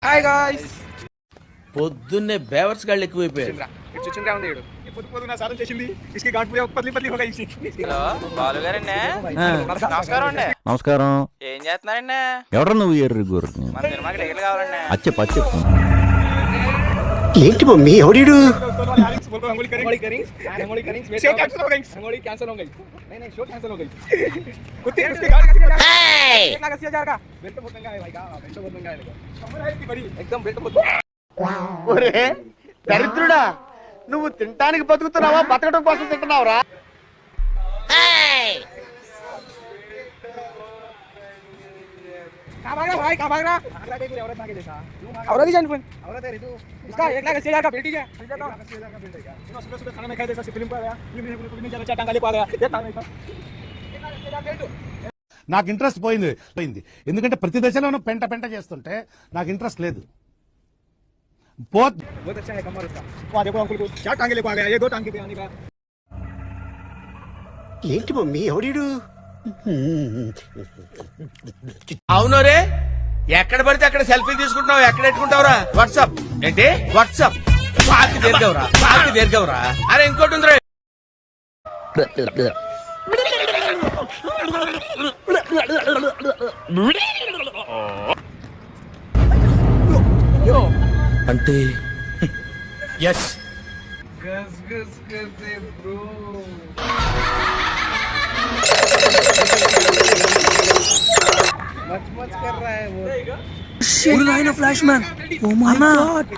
Hi guys. పొద్దున్నే బేవర్స్ గాళ్ళు ఎక్కువైపోయారు. నమస్కారం అండి. నమస్కారం. ఏం చేస్తున్నారండి? ఎవరు నువ్వు ఎర్రి గురు మన సినిమాకి టికెట్ కావాలండి. అచ్చే ఏంటి మమ్మీ ఎవడీడు? దరిద్రుడా, నువ్వు తినటానికి బతుకుతున్నావా బతకడం కోసం తింటున్నావురా? నాకు ఇంట్రెస్ట్ పోయింది. ఎందుకంటే ప్రతి దశలోనూ పెంట చేస్తుంటే నాకు ఇంట్రెస్ట్ లేదు. ఏంటి మమ్మీ ఎవడీడు? అవును రే, ఎక్కడ పడితే అక్కడ సెల్ఫీ తీసుకుంటున్నావు. ఎక్కడ పెట్టుకుంటావురా? వాట్సాప్ ఏంటి? వాట్సాప్ పార్టీ దీర్ఘవరా. అరే ఇంకోటి ఉందిరా. అంటే ఎస్ flash man. Oh my God.